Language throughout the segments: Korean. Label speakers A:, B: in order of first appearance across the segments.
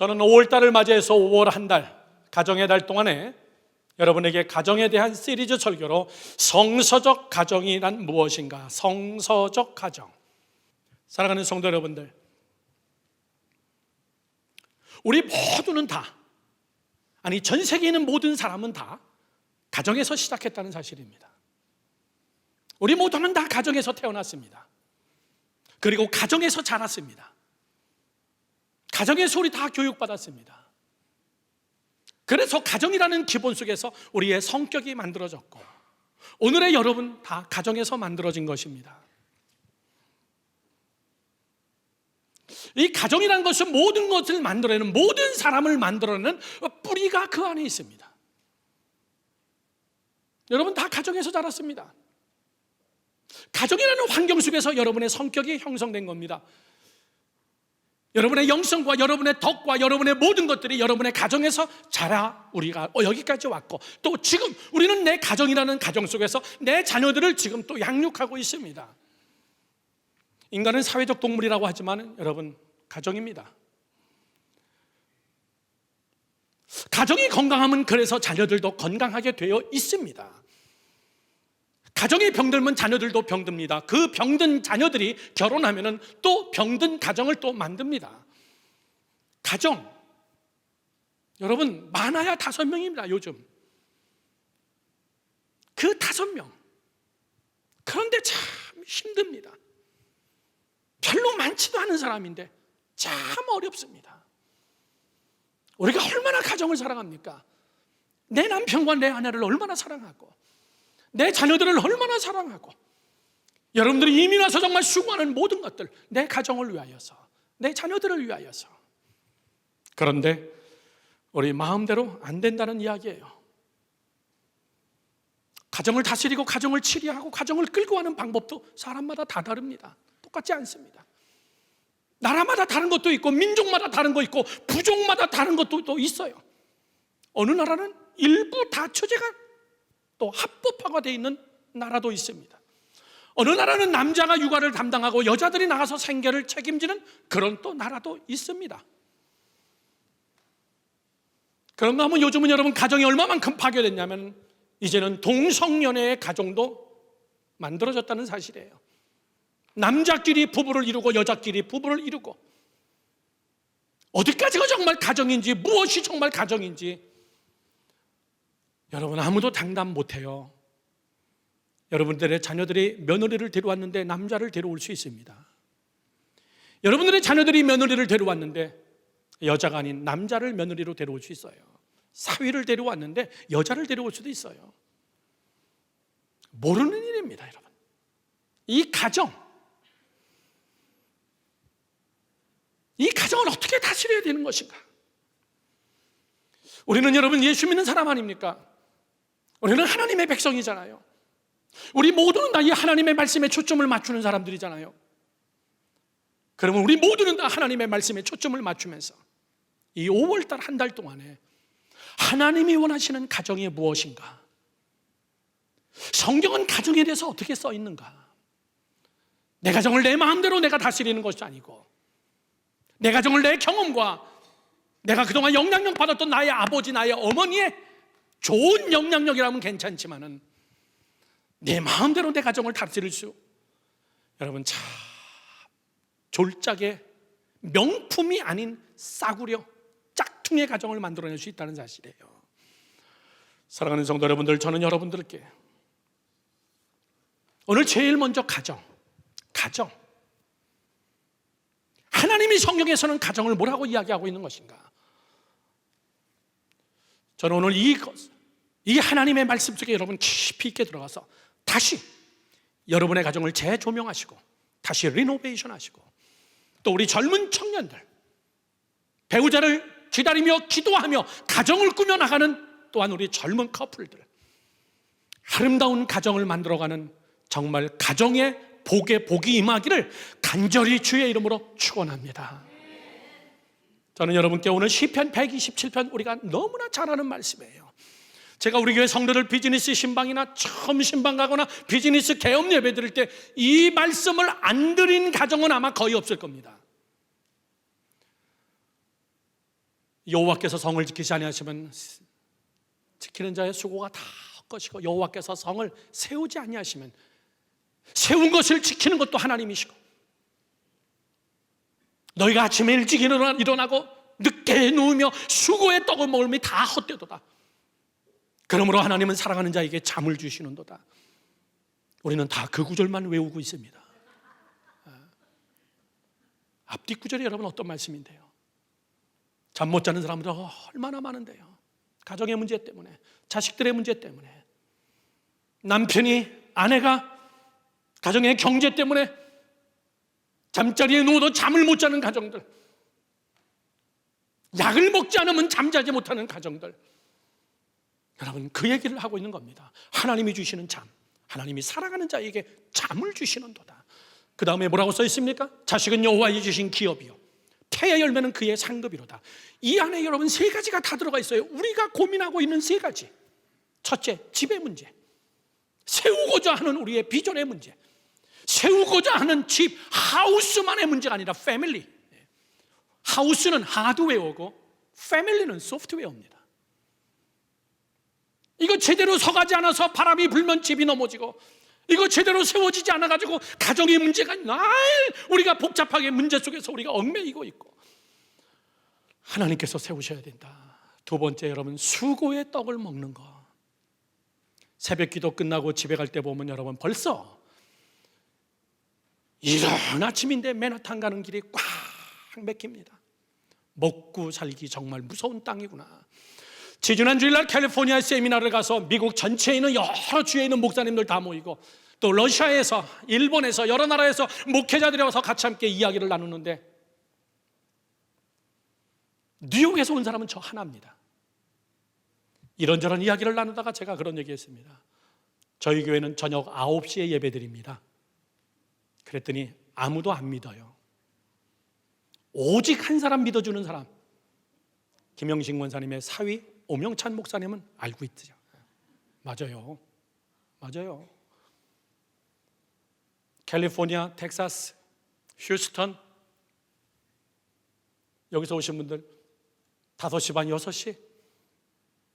A: 저는 5월달을 맞이해서 5월 한 달, 가정의 달 동안에 여러분에게 가정에 대한 시리즈 설교로 성서적 가정이란 무엇인가, 성서적 가정. 사랑하는 성도 여러분들, 우리 모두는 다, 아니 전 세계에 있는 모든 사람은 다 가정에서 시작했다는 사실입니다. 우리 모두는 다 가정에서 태어났습니다. 그리고 가정에서 자랐습니다. 가정에서 우리 다 교육받았습니다. 그래서 가정이라는 기본 속에서 우리의 성격이 만들어졌고, 오늘의 여러분 다 가정에서 만들어진 것입니다. 이 가정이라는 것은 모든 것을 만들어내는, 모든 사람을 만들어내는 뿌리가 그 안에 있습니다. 여러분 다 가정에서 자랐습니다. 가정이라는 환경 속에서 여러분의 성격이 형성된 겁니다. 여러분의 영성과 여러분의 덕과 여러분의 모든 것들이 여러분의 가정에서 자라 우리가 여기까지 왔고, 또 지금 우리는 내 가정이라는 가정 속에서 내 자녀들을 지금 또 양육하고 있습니다. 인간은 사회적 동물이라고 하지만 여러분 가정입니다. 가정이 건강하면 그래서 자녀들도 건강하게 되어 있습니다. 가정이 병들면 자녀들도 병듭니다. 그 병든 자녀들이 결혼하면 또 병든 가정을 또 만듭니다. 가정, 여러분 많아야 5명입니다. 요즘 그 5명, 그런데 참 힘듭니다. 별로 많지도 않은 사람인데 참 어렵습니다. 우리가 얼마나 가정을 사랑합니까? 내 남편과 내 아내를 얼마나 사랑하고, 내 자녀들을 얼마나 사랑하고, 여러분들이 이민 와서 정말 수고하는 모든 것들 내 가정을 위하여서, 내 자녀들을 위하여서. 그런데 우리 마음대로 안 된다는 이야기예요. 가정을 다스리고 가정을 치리하고 가정을 끌고 가는 방법도 사람마다 다 다릅니다. 똑같지 않습니다. 나라마다 다른 것도 있고, 민족마다 다른 거 있고, 부족마다 다른 것도 또 있어요. 어느 나라는 일부 다처제가 또 합법화가 되어 있는 나라도 있습니다. 어느 나라는 남자가 육아를 담당하고 여자들이 나가서 생계를 책임지는 그런 또 나라도 있습니다. 그런가 하면 요즘은 여러분 가정이 얼마만큼 파괴됐냐면 이제는 동성연애의 가정도 만들어졌다는 사실이에요. 남자끼리 부부를 이루고 여자끼리 부부를 이루고, 어디까지가 정말 가정인지, 무엇이 정말 가정인지 여러분 아무도 장담 못해요. 여러분들의 자녀들이 며느리를 데려왔는데 남자를 데려올 수 있습니다. 여러분들의 자녀들이 며느리를 데려왔는데 여자가 아닌 남자를 며느리로 데려올 수 있어요. 사위를 데려왔는데 여자를 데려올 수도 있어요. 모르는 일입니다. 여러분, 이 가정을 어떻게 다스려야 되는 것인가? 우리는 여러분 예수 믿는 사람 아닙니까? 우리는 하나님의 백성이잖아요. 우리 모두는 다 이 하나님의 말씀에 초점을 맞추는 사람들이잖아요. 그러면 우리 모두는 다 하나님의 말씀에 초점을 맞추면서 이 5월달 한 달 동안에 하나님이 원하시는 가정이 무엇인가? 성경은 가정에 대해서 어떻게 써 있는가? 내 가정을 내 마음대로 내가 다스리는 것이 아니고, 내 가정을 내 경험과 내가 그동안 영향력 받았던 나의 아버지, 나의 어머니의 좋은 영향력이라면 괜찮지만은 내 마음대로 내 가정을 다스릴 수, 여러분 참 졸작의 명품이 아닌 싸구려 짝퉁의 가정을 만들어낼 수 있다는 사실이에요. 사랑하는 성도 여러분들, 저는 여러분들께 오늘 제일 먼저 가정, 하나님이 성경에서는 가정을 뭐라고 이야기하고 있는 것인가? 저는 오늘 이 하나님의 말씀 속에 여러분 깊이 있게 들어가서 다시 여러분의 가정을 재조명하시고 다시 리노베이션 하시고, 또 우리 젊은 청년들, 배우자를 기다리며 기도하며 가정을 꾸며나가는 또한 우리 젊은 커플들, 아름다운 가정을 만들어가는 정말 가정의 복이 임하기를 간절히 주의 이름으로 축원합니다. 저는 여러분께 오늘 시편 127편 우리가 너무나 잘 아는 말씀이에요. 제가 우리 교회 성도들 비즈니스 신방이나 처음 신방 가거나 비즈니스 개업 예배 드릴 때 이 말씀을 안 드린 가정은 아마 거의 없을 겁니다. 여호와께서 성을 지키지 아니하시면 지키는 자의 수고가 다 헛것이고, 여호와께서 성을 세우지 아니하시면 세운 것을 지키는 것도 하나님이시고, 너희가 아침에 일찍 일어나고 늦게 누우며 수고의 떡을 먹으면 다 헛되도다. 그러므로 하나님은 사랑하는 자에게 잠을 주시는도다. 우리는 다 그 구절만 외우고 있습니다. 앞뒤 구절이 여러분 어떤 말씀인데요? 잠 못 자는 사람들 얼마나 많은데요. 가정의 문제 때문에, 자식들의 문제 때문에, 남편이, 아내가 가정의 경제 때문에 잠자리에 누워도 잠을 못 자는 가정들, 약을 먹지 않으면 잠자지 못하는 가정들, 여러분 그 얘기를 하고 있는 겁니다. 하나님이 주시는 잠, 하나님이 사랑하는 자에게 잠을 주시는도다. 그 다음에 뭐라고 써 있습니까? 자식은 여호와의 주신 기업이요, 태의 열매는 그의 상급이로다. 이 안에 여러분 세 가지가 다 들어가 있어요. 우리가 고민하고 있는 세 가지. 첫째, 집의 문제, 세우고자 하는 우리의 비전의 문제, 세우고자 하는 집, 하우스만의 문제가 아니라 패밀리. 하우스는 하드웨어고 패밀리는 소프트웨어입니다. 이거 제대로 서가지 않아서 바람이 불면 집이 넘어지고, 이거 제대로 세워지지 않아가지고 가정의 문제가 날 우리가 복잡하게 문제 속에서 우리가 얽매이고 있고, 하나님께서 세우셔야 된다. 두 번째, 여러분 수고의 떡을 먹는 거. 새벽 기도 끝나고 집에 갈 때 보면 여러분 벌써 이른 아침인데 맨하탄 가는 길이 꽉 막힙니다. 먹고 살기 정말 무서운 땅이구나. 지지난 주일날 캘리포니아 세미나를 가서 미국 전체에 있는 여러 주에 있는 목사님들 다 모이고, 또 러시아에서, 일본에서, 여러 나라에서 목회자들이 와서 같이 함께 이야기를 나누는데, 뉴욕에서 온 사람은 저 하나입니다. 이런저런 이야기를 나누다가 제가 그런 얘기했습니다. 저희 교회는 저녁 9시에 예배드립니다. 그랬더니 아무도 안 믿어요. 오직 한 사람 믿어주는 사람, 김영식 원사님의 사위 오명찬 목사님은 알고 있죠. 맞아요. 맞아요. 캘리포니아, 텍사스, 휴스턴, 여기서 오신 분들 5시 반, 6시,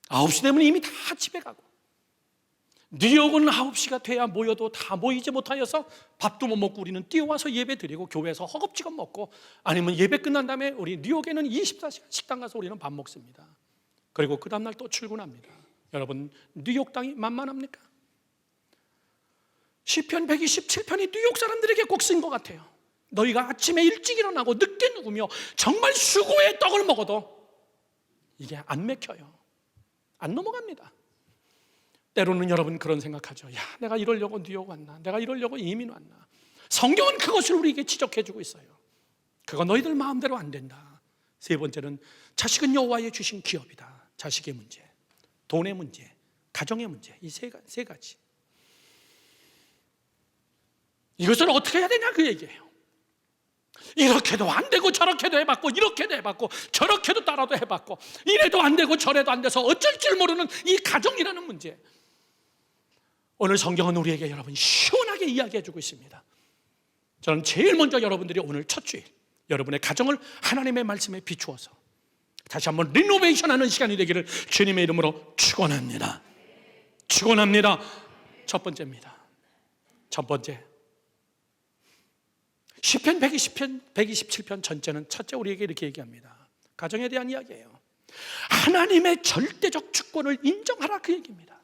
A: 9시 되면 이미 다 집에 가고, 뉴욕은 9시가 돼야 모여도 다 모이지 못하여서 밥도 못 먹고 우리는 뛰어와서 예배 드리고 교회에서 허겁지겁 먹고, 아니면 예배 끝난 다음에 우리 뉴욕에는 24시간 식당 가서 우리는 밥 먹습니다. 그리고 그 다음날 또 출근합니다. 여러분 뉴욕 땅이 만만합니까? 시편 127편이 뉴욕 사람들에게 꼭 쓴 것 같아요. 너희가 아침에 일찍 일어나고 늦게 누우며 정말 수고의 떡을 먹어도 이게 안 맥혀요. 안 넘어갑니다. 때로는 여러분 그런 생각하죠. 야, 내가 이러려고 뉴욕 왔나? 내가 이러려고 이민 왔나? 성경은 그것을 우리에게 지적해주고 있어요. 그거 너희들 마음대로 안 된다. 세 번째는 자식은 여호와의 주신 기업이다. 자식의 문제, 돈의 문제, 가정의 문제, 이 세 가지. 이것을 어떻게 해야 되냐 그 얘기예요. 이렇게도 안 되고 저렇게도 해봤고, 이렇게도 해봤고 저렇게도 따라도 해봤고, 이래도 안 되고 저래도 안 돼서 어쩔 줄 모르는 이 가정이라는 문제. 오늘 성경은 우리에게 여러분 시원하게 이야기해주고 있습니다. 저는 제일 먼저 여러분들이 오늘 첫 주일 여러분의 가정을 하나님의 말씀에 비추어서 다시 한번 리노베이션하는 시간이 되기를 주님의 이름으로 축원합니다. 축원합니다. 첫 번째입니다. 첫 번째, 시편 127편 전체는 첫째 우리에게 이렇게 얘기합니다. 가정에 대한 이야기예요. 하나님의 절대적 주권을 인정하라 그 얘기입니다.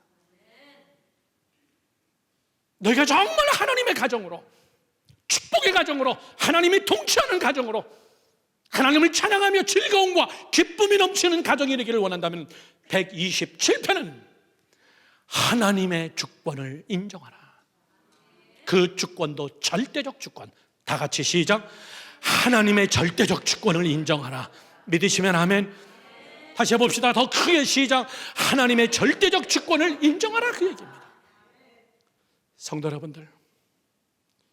A: 너희가 정말 하나님의 가정으로, 축복의 가정으로, 하나님이 통치하는 가정으로, 하나님을 찬양하며 즐거움과 기쁨이 넘치는 가정이 되기를 원한다면 127편은 하나님의 주권을 인정하라. 그 주권도 절대적 주권. 다 같이 시작. 하나님의 절대적 주권을 인정하라. 믿으시면 아멘. 다시 해봅시다. 더 크게 시작. 하나님의 절대적 주권을 인정하라 그 얘기입니다. 성도 여러분들,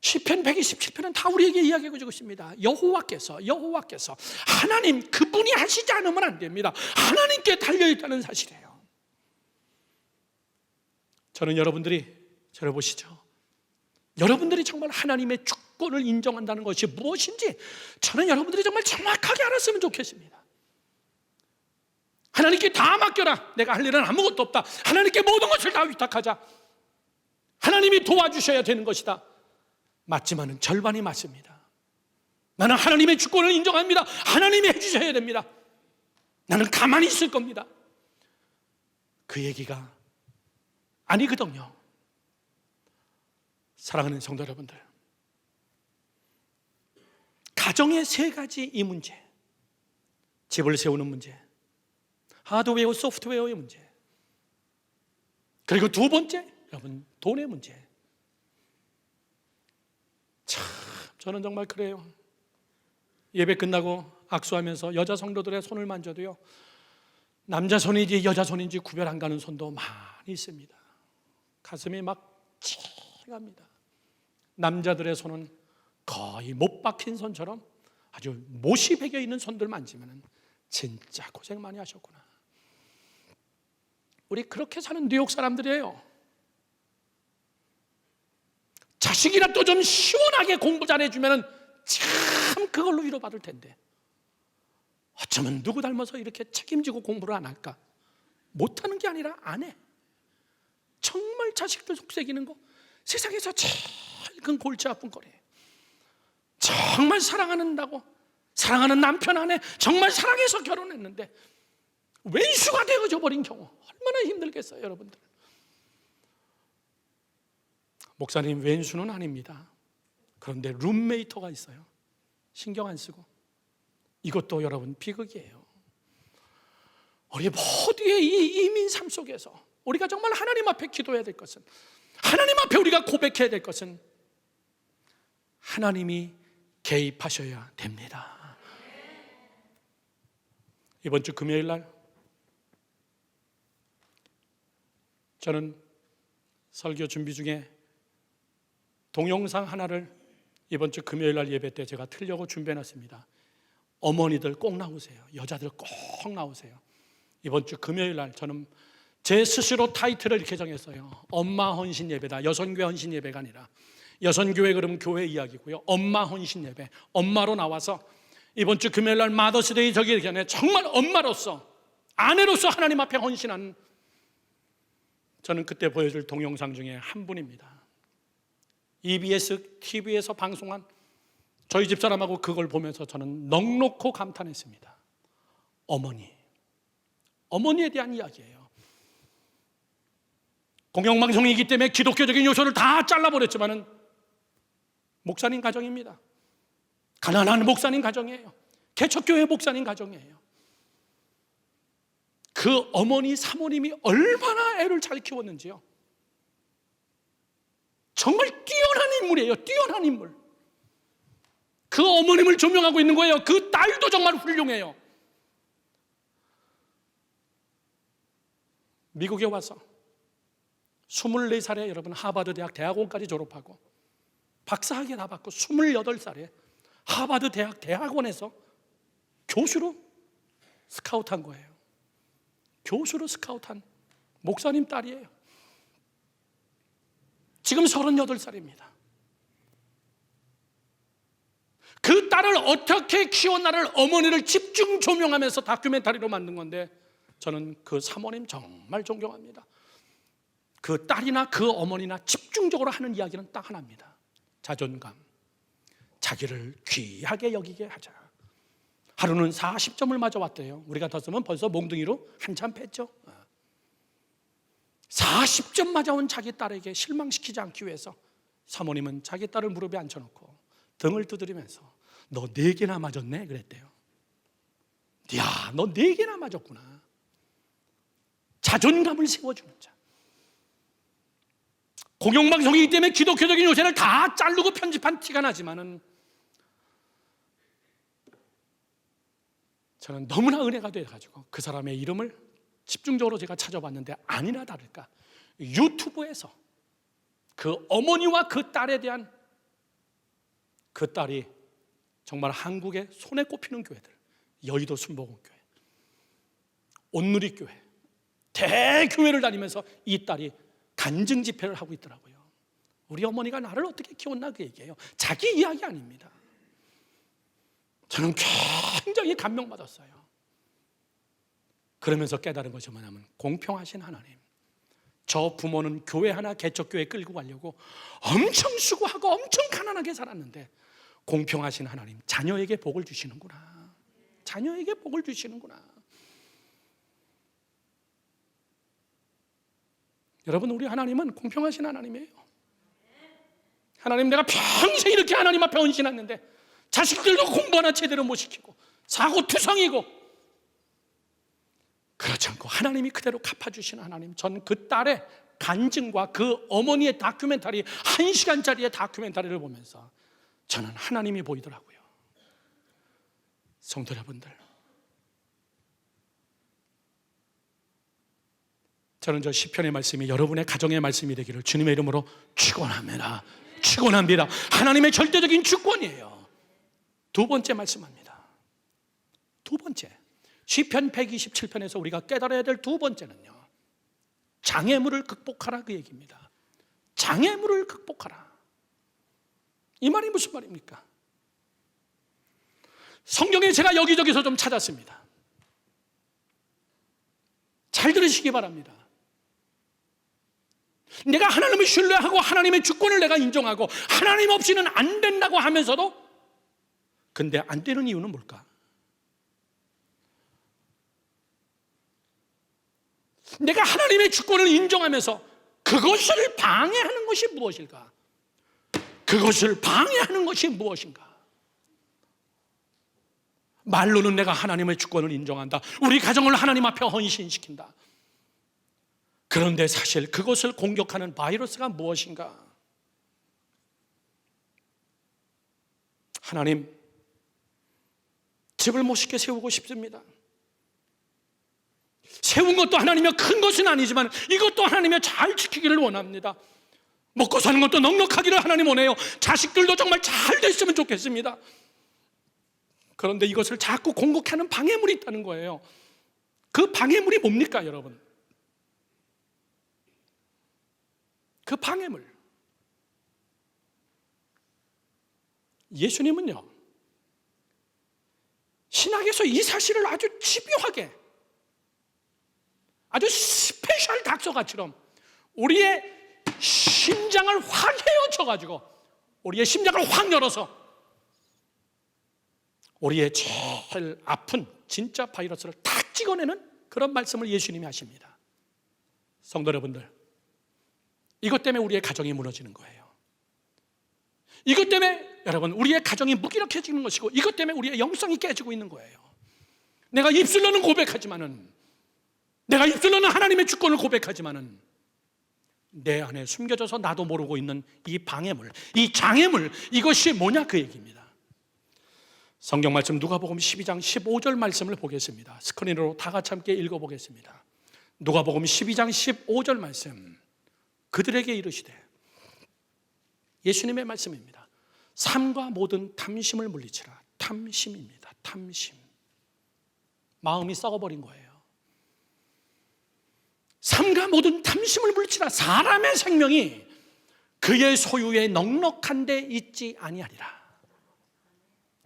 A: 시편 127편은 다 우리에게 이야기해 주고 있습니다. 여호와께서 하나님 그분이 하시지 않으면 안 됩니다. 하나님께 달려있다는 사실이에요. 저는 여러분들이 들어보시죠. 여러분들이 정말 하나님의 주권을 인정한다는 것이 무엇인지 저는 여러분들이 정말 정확하게 알았으면 좋겠습니다. 하나님께 다 맡겨라. 내가 할 일은 아무것도 없다. 하나님께 모든 것을 다 위탁하자. 하나님이 도와주셔야 되는 것이다. 맞지만은 절반이 맞습니다. 나는 하나님의 주권을 인정합니다. 하나님이 해주셔야 됩니다. 나는 가만히 있을 겁니다. 그 얘기가 아니거든요. 사랑하는 성도 여러분들, 가정의 세 가지 이 문제, 집을 세우는 문제, 하드웨어, 소프트웨어의 문제, 그리고 두 번째, 여러분, 돈의 문제. 참, 저는 정말 그래요. 예배 끝나고 악수하면서 여자 성도들의 손을 만져도요, 남자 손인지 여자 손인지 구별 안 가는 손도 많이 있습니다. 가슴이 막 찡합니다. 남자들의 손은 거의 못 박힌 손처럼 아주 못이 베겨 있는 손들 만지면 진짜 고생 많이 하셨구나. 우리 그렇게 사는 뉴욕 사람들이에요. 자식이라도 좀 시원하게 공부 잘해주면 참 그걸로 위로받을 텐데, 어쩌면 누구 닮아서 이렇게 책임지고 공부를 안 할까? 못하는 게 아니라 안 해. 정말 자식들 속삭이는 거 세상에서 제일 큰 골치 아픈 거래. 정말 사랑한다고, 사랑하는 남편 안에 정말 사랑해서 결혼했는데 왼수가 되어져 버린 경우 얼마나 힘들겠어요, 여러분들. 목사님, 왼수는 아닙니다. 그런데 룸메이터가 있어요. 신경 안 쓰고. 이것도 여러분 비극이에요. 우리 모두의 이 이민 삶 속에서 우리가 정말 하나님 앞에 기도해야 될 것은, 하나님 앞에 우리가 고백해야 될 것은, 하나님이 개입하셔야 됩니다. 이번 주 금요일 날 저는 설교 준비 중에 동영상 하나를 이번 주 금요일 날 예배 때 제가 틀려고 준비해놨습니다. 어머니들 꼭 나오세요. 여자들 꼭 나오세요. 이번 주 금요일 날 저는 제 스스로 타이틀을 이렇게 정했어요. 엄마 헌신 예배다. 여선교회 헌신 예배가 아니라, 여선교회 그러면 교회 이야기고요. 엄마 헌신 예배. 엄마로 나와서 이번 주 금요일 날 마더스데이 저기 전에 정말 엄마로서, 아내로서 하나님 앞에 헌신하는, 저는 그때 보여줄 동영상 중에 한 분입니다. EBS TV에서 방송한 저희 집사람하고 그걸 보면서 저는 넋놓고 감탄했습니다. 어머니에 대한 이야기예요. 공영방송이기 때문에 기독교적인 요소를 다 잘라버렸지만은 목사님 가정입니다. 가난한 목사님 가정이에요. 개척교회 목사님 가정이에요. 그 어머니 사모님이 얼마나 애를 잘 키웠는지요. 정말 뛰어난 인물이에요. 뛰어난 인물. 그 어머님을 조명하고 있는 거예요. 그 딸도 정말 훌륭해요. 미국에 와서 24살에 여러분 하버드 대학 대학원까지 졸업하고 박사학위 다 받고 28살에 하버드 대학 대학원에서 교수로 스카우트한 거예요. 교수로 스카우트한 목사님 딸이에요. 지금 38살입니다. 그 딸을 어떻게 키웠나를, 어머니를 집중 조명하면서 다큐멘터리로 만든 건데, 저는 그 사모님 정말 존경합니다. 그 딸이나 그 어머니나 집중적으로 하는 이야기는 딱 하나입니다. 자존감. 자기를 귀하게 여기게 하자. 하루는 40점을 맞아왔대요. 우리 같았으면 벌써 몽둥이로 한참 팼죠. 40점 맞아온 자기 딸에게 실망시키지 않기 위해서 사모님은 자기 딸을 무릎에 앉혀놓고 등을 두드리면서 너 4개나 맞았네 그랬대요. 야, 너 4개나 맞았구나. 자존감을 세워주는 자. 공영방송이기 때문에 기독교적인 요새를 다 자르고 편집한 티가 나지만은 저는 너무나 은혜가 돼가지고 그 사람의 이름을 집중적으로 제가 찾아봤는데 아니나 다를까 유튜브에서 그 어머니와 그 딸에 대한, 그 딸이 정말 한국의 손에 꼽히는 교회들, 여의도 순복음교회, 온누리교회, 대교회를 다니면서 이 딸이 간증 집회를 하고 있더라고요. 우리 어머니가 나를 어떻게 키웠나 그 얘기예요. 자기 이야기 아닙니다. 저는 굉장히 감명받았어요. 그러면서 깨달은 것이 뭐냐면 공평하신 하나님, 저 부모는 교회 하나 개척교회 끌고 가려고 엄청 수고하고 엄청 가난하게 살았는데 공평하신 하나님, 자녀에게 복을 주시는구나. 자녀에게 복을 주시는구나. 여러분, 우리 하나님은 공평하신 하나님이에요. 하나님, 내가 평생 이렇게 하나님 앞에 헌신했는데 자식들도 공부 하나 제대로 못 시키고 사고투성이고, 그렇지 않고 하나님이 그대로 갚아주시는 하나님. 전 그 딸의 간증과 그 어머니의 다큐멘터리, 1시간짜리의 다큐멘터리를 보면서 저는 하나님이 보이더라고요. 성도 여러분들, 저는 저 시편의 말씀이 여러분의 가정의 말씀이 되기를 주님의 이름으로 축원합니다. 축원합니다. 하나님의 절대적인 주권이에요. 두 번째 말씀합니다. 두 번째, 시편 127편에서 우리가 깨달아야 될 두 번째는요, 장애물을 극복하라, 그 얘기입니다. 장애물을 극복하라. 이 말이 무슨 말입니까? 성경에 제가 여기저기서 좀 찾았습니다. 잘 들으시기 바랍니다. 내가 하나님을 신뢰하고 하나님의 주권을 내가 인정하고 하나님 없이는 안 된다고 하면서도, 근데 안 되는 이유는 뭘까? 내가 하나님의 주권을 인정하면서 그것을 방해하는 것이 무엇일까? 그것을 방해하는 것이 무엇인가? 말로는 내가 하나님의 주권을 인정한다, 우리 가정을 하나님 앞에 헌신시킨다. 그런데 사실 그것을 공격하는 바이러스가 무엇인가? 하나님, 집을 멋있게 세우고 싶습니다. 세운 것도 하나님이여 큰 것은 아니지만 이것도 하나님이여 잘 지키기를 원합니다. 먹고 사는 것도 넉넉하기를 하나님 원해요. 자식들도 정말 잘 됐으면 좋겠습니다. 그런데 이것을 자꾸 공격하는 방해물이 있다는 거예요. 그 방해물이 뭡니까, 여러분? 그 방해물, 예수님은요, 신학에서 이 사실을 아주 집요하게, 아주 스페셜 닥터같이럼 우리의 심장을 확 헤어쳐가지고, 우리의 심장을 확 열어서 우리의 제일 아픈 진짜 바이러스를 탁 찍어내는 그런 말씀을 예수님이 하십니다. 성도 여러분들, 이것 때문에 우리의 가정이 무너지는 거예요. 이것 때문에 여러분, 우리의 가정이 무기력해지는 것이고, 이것 때문에 우리의 영성이 깨지고 있는 거예요. 내가 입술로는 고백하지만은, 내가 입술로는 하나님의 주권을 고백하지만은 내 안에 숨겨져서 나도 모르고 있는 이 방해물, 이 장애물, 이것이 뭐냐, 그 얘기입니다. 성경 말씀 누가복음 12장 15절 말씀을 보겠습니다. 스크린으로 다 같이 함께 읽어보겠습니다. 누가복음 12장 15절 말씀, 그들에게 이르시되, 예수님의 말씀입니다. 삶과 모든 탐심을 물리치라. 탐심입니다. 탐심. 마음이 썩어버린 거예요. 삶과 모든 탐심을 물리치라. 사람의 생명이 그의 소유에 넉넉한 데 있지 아니하리라.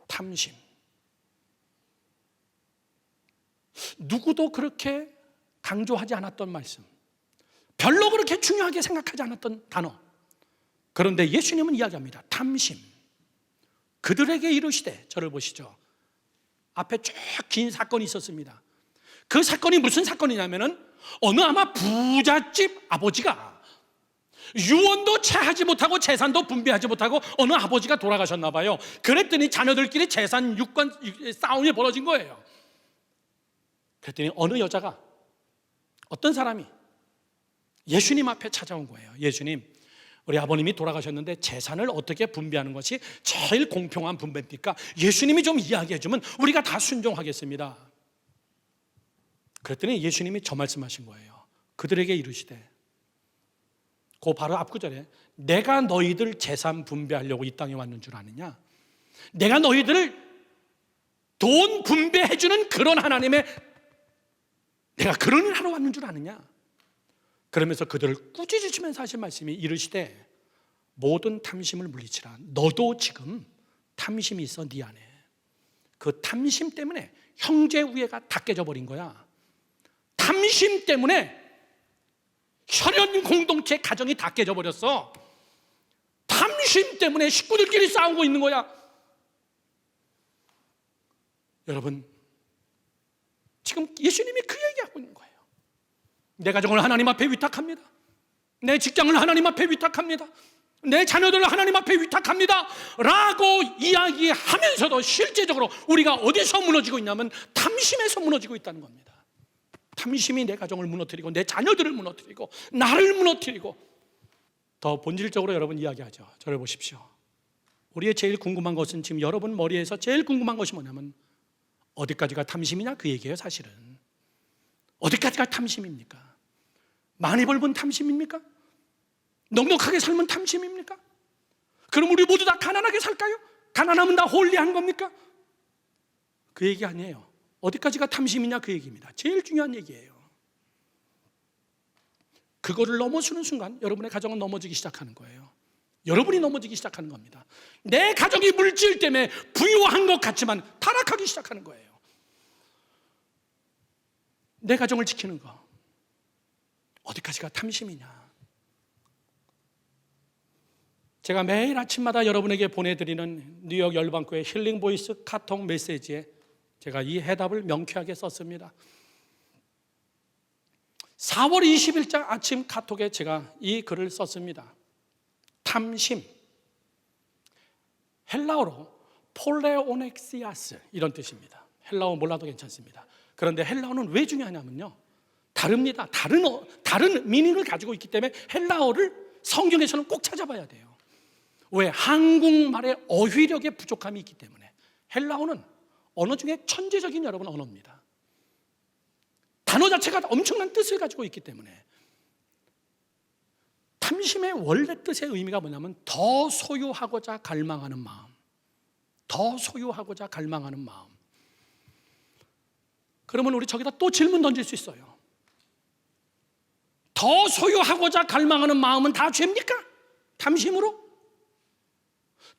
A: 탐심. 누구도 그렇게 강조하지 않았던 말씀, 별로 그렇게 중요하게 생각하지 않았던 단어. 그런데 예수님은 이야기합니다. 탐심. 그들에게 이르시되, 저를 보시죠. 앞에 쭉 긴 사건이 있었습니다. 그 사건이 무슨 사건이냐면은, 어느 아마 부잣집 아버지가 유언도 채하지 못하고 재산도 분배하지 못하고 어느 아버지가 돌아가셨나 봐요. 그랬더니 자녀들끼리 재산 유권 싸움이 벌어진 거예요. 그랬더니 어느 여자가, 어떤 사람이 예수님 앞에 찾아온 거예요. 예수님, 우리 아버님이 돌아가셨는데 재산을 어떻게 분배하는 것이 제일 공평한 분배입니까? 예수님이 좀 이야기해 주면 우리가 다 순종하겠습니다. 그랬더니 예수님이 저 말씀하신 거예요. 그들에게 이르시되, 그 바로 앞구절에, 내가 너희들 재산 분배하려고 이 땅에 왔는 줄 아느냐? 내가 너희들을 돈 분배해 주는 그런 하나님의, 내가 그런 일 하러 왔는 줄 아느냐? 그러면서 그들을 꾸짖으시면서 하신 말씀이, 이르시되 모든 탐심을 물리치라. 너도 지금 탐심이 있어, 네 안에. 그 탐심 때문에 형제 우애가 다 깨져버린 거야. 탐심 때문에 혈연 공동체 가정이 다 깨져버렸어. 탐심 때문에 식구들끼리 싸우고 있는 거야. 여러분, 지금 예수님이 그 얘기하고 있는 거예요. 내 가정을 하나님 앞에 위탁합니다. 내 직장을 하나님 앞에 위탁합니다. 내 자녀들을 하나님 앞에 위탁합니다 라고 이야기하면서도 실제적으로 우리가 어디서 무너지고 있냐면 탐심에서 무너지고 있다는 겁니다. 탐심이 내 가정을 무너뜨리고 내 자녀들을 무너뜨리고 나를 무너뜨리고, 더 본질적으로 여러분 이야기하죠. 저를 보십시오. 우리의 제일 궁금한 것은, 지금 여러분 머리에서 제일 궁금한 것이 뭐냐면 어디까지가 탐심이냐 그 얘기예요. 사실은 어디까지가 탐심입니까? 많이 벌면 탐심입니까? 넉넉하게 살면 탐심입니까? 그럼 우리 모두 다 가난하게 살까요? 가난하면 다 홀리한 겁니까? 그 얘기 아니에요. 어디까지가 탐심이냐 그 얘기입니다. 제일 중요한 얘기예요. 그거를 넘어서는 순간 여러분의 가정은 넘어지기 시작하는 거예요. 여러분이 넘어지기 시작하는 겁니다. 내 가정이 물질 때문에 부유한 것 같지만 타락하기 시작하는 거예요. 내 가정을 지키는 거 어디까지가 탐심이냐. 제가 매일 아침마다 여러분에게 보내드리는 뉴욕 열방교회 힐링 보이스 카톡 메시지에 제가 이 해답을 명쾌하게 썼습니다. 4월 20일자 아침 카톡에 제가 이 글을 썼습니다. 탐심, 헬라어로 폴레오넥시아스, 이런 뜻입니다. 헬라어 몰라도 괜찮습니다. 그런데 헬라어는 왜 중요하냐면요, 다릅니다. 다른 미닝을 가지고 있기 때문에 헬라어를 성경에서는 꼭 찾아봐야 돼요. 왜? 한국말의 어휘력의 부족함이 있기 때문에. 헬라어는 언어 중에 천재적인 여러분 언어입니다. 단어 자체가 엄청난 뜻을 가지고 있기 때문에. 탐심의 원래 뜻의 의미가 뭐냐면 더 소유하고자 갈망하는 마음, 더 소유하고자 갈망하는 마음. 그러면 우리 저기다 또 질문 던질 수 있어요. 더 소유하고자 갈망하는 마음은 다 죄입니까? 탐심으로?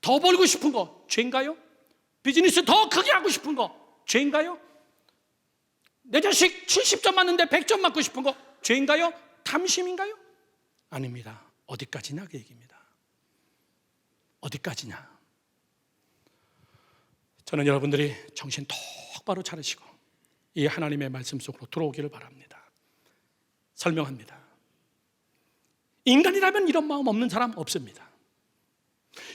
A: 더 벌고 싶은 거 죄인가요? 비즈니스 더 크게 하고 싶은 거 죄인가요? 내 자식 70점 맞는데 100점 맞고 싶은 거 죄인가요? 탐심인가요? 아닙니다. 어디까지냐 그 얘기입니다. 어디까지냐. 저는 여러분들이 정신 똑바로 차리시고 이 하나님의 말씀 속으로 들어오기를 바랍니다. 설명합니다. 인간이라면 이런 마음 없는 사람 없습니다.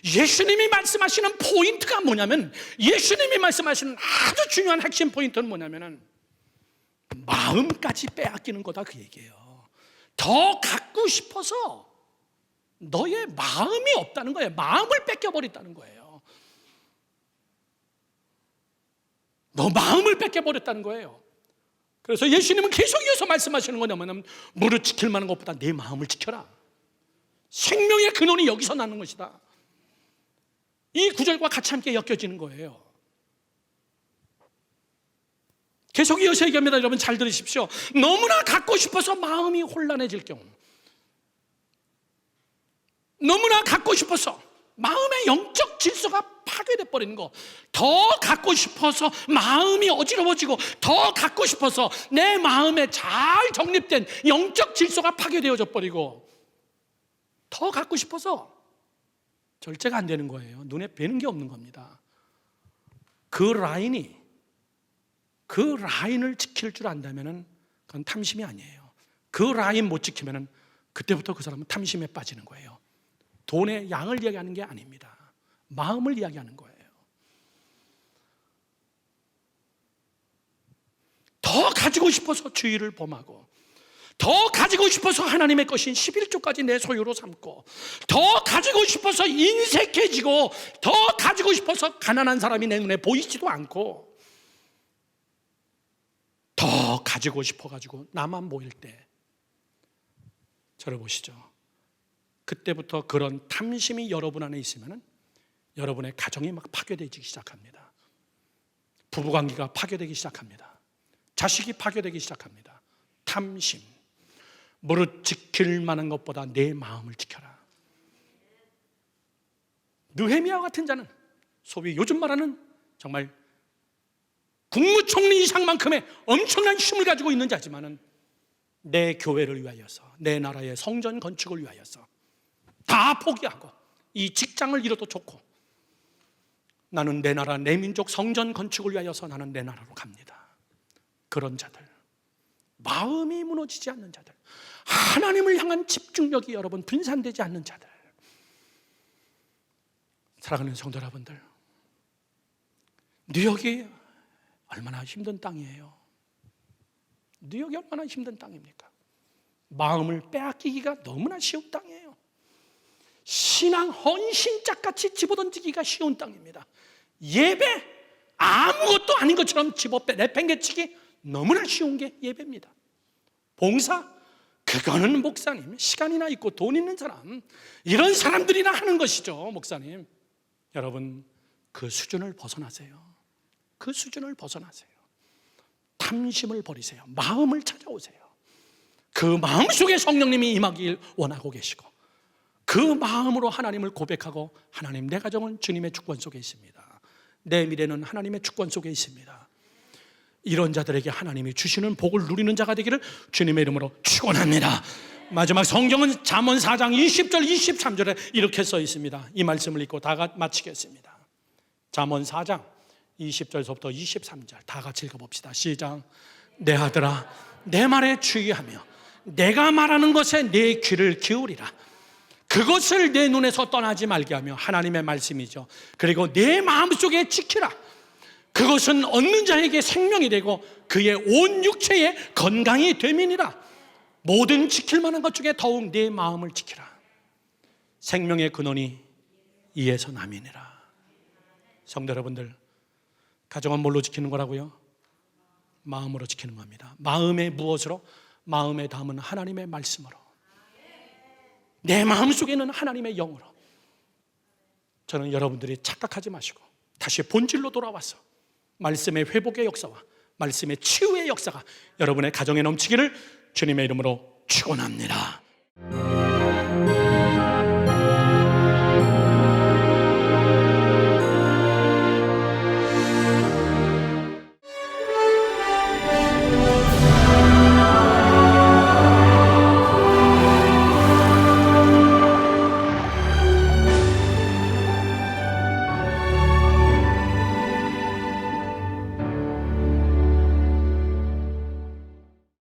A: 예수님이 말씀하시는 포인트가 뭐냐면, 예수님이 말씀하시는 아주 중요한 핵심 포인트는 뭐냐면 마음까지 빼앗기는 거다 그 얘기예요. 더 갖고 싶어서 너의 마음이 없다는 거예요. 마음을 뺏겨버렸다는 거예요. 너 마음을 뺏겨버렸다는 거예요. 그래서 예수님은 계속 이어서 말씀하시는 거냐면 무릇 지킬 만한 것보다 내 마음을 지켜라. 생명의 근원이 여기서 나는 것이다. 이 구절과 같이 함께 엮여지는 거예요. 계속 이어서 얘기합니다. 여러분 잘 들으십시오. 너무나 갖고 싶어서 마음이 혼란해질 경우, 너무나 갖고 싶어서 마음의 영적 질서가 파괴돼 버리는 거, 더 갖고 싶어서 마음이 어지러워지고, 더 갖고 싶어서 내 마음에 잘 정립된 영적 질서가 파괴되어져 버리고, 더 갖고 싶어서 절제가 안 되는 거예요. 눈에 뵈는 게 없는 겁니다. 그 라인을 지킬 줄 안다면 그건 탐심이 아니에요. 그 라인 못 지키면 그때부터 그 사람은 탐심에 빠지는 거예요. 돈의 양을 이야기하는 게 아닙니다. 마음을 이야기하는 거예요. 더 가지고 싶어서 주의를 범하고, 더 가지고 싶어서 하나님의 것인 11조까지 내 소유로 삼고, 더 가지고 싶어서 인색해지고, 더 가지고 싶어서 가난한 사람이 내 눈에 보이지도 않고, 더 가지고 싶어가지고 나만 보일 때, 저를 보시죠. 그때부터 그런 탐심이 여러분 안에 있으면 여러분의 가정이 막 파괴되기 시작합니다. 부부관계가 파괴되기 시작합니다. 자식이 파괴되기 시작합니다. 탐심. 무릇 지킬 만한 것보다 내 마음을 지켜라. 느헤미야와 같은 자는 소위 요즘 말하는 정말 국무총리 이상만큼의 엄청난 힘을 가지고 있는 자지만은 내 교회를 위하여서, 내 나라의 성전 건축을 위하여서 다 포기하고 이 직장을 잃어도 좋고 나는 내 나라, 내 민족 성전 건축을 위하여서 나는 내 나라로 갑니다. 그런 자들, 마음이 무너지지 않는 자들, 하나님을 향한 집중력이 여러분 분산되지 않는 자들. 사랑하는 성도 여러분들, 뉴욕이 얼마나 힘든 땅이에요. 뉴욕이 얼마나 힘든 땅입니까? 마음을 빼앗기기가 너무나 쉬운 땅이에요. 신앙 헌신짝같이 집어던지기가 쉬운 땅입니다. 예배, 아무것도 아닌 것처럼 집어빼 내팽개치기 너무나 쉬운 게 예배입니다. 봉사, 그거는 목사님, 시간이나 있고 돈 있는 사람, 이런 사람들이나 하는 것이죠. 목사님, 여러분 그 수준을 벗어나세요. 그 수준을 벗어나세요. 탐심을 버리세요. 마음을 찾아오세요. 그 마음 속에 성령님이 임하길 원하고 계시고 그 마음으로 하나님을 고백하고, 하나님, 내 가정은 주님의 주권 속에 있습니다. 내 미래는 하나님의 주권 속에 있습니다. 이런 자들에게 하나님이 주시는 복을 누리는 자가 되기를 주님의 이름으로 축원합니다. 마지막 성경은 잠언 4장 20절 23절에 이렇게 써 있습니다. 이 말씀을 읽고 다 마치겠습니다. 잠언 4장 20절부터 23절 다 같이 읽어봅시다. 시작. 내 아들아, 내 말에 주의하며 내가 말하는 것에 내 귀를 기울이라. 그것을 내 눈에서 떠나지 말게 하며, 하나님의 말씀이죠. 그리고 내 마음속에 지키라. 그것은 얻는 자에게 생명이 되고 그의 온 육체에 건강이 됨이니라. 모든 지킬 만한 것 중에 더욱 내 마음을 지키라. 생명의 근원이 이에서 남이니라. 성도 여러분들, 가정은 뭘로 지키는 거라고요? 마음으로 지키는 겁니다. 마음의 무엇으로? 마음에 담은 하나님의 말씀으로, 내 마음속에는 하나님의 영으로. 저는 여러분들이 착각하지 마시고 다시 본질로 돌아와서 말씀의 회복의 역사와 말씀의 치유의 역사가 여러분의 가정에 넘치기를 주님의 이름으로 축원합니다.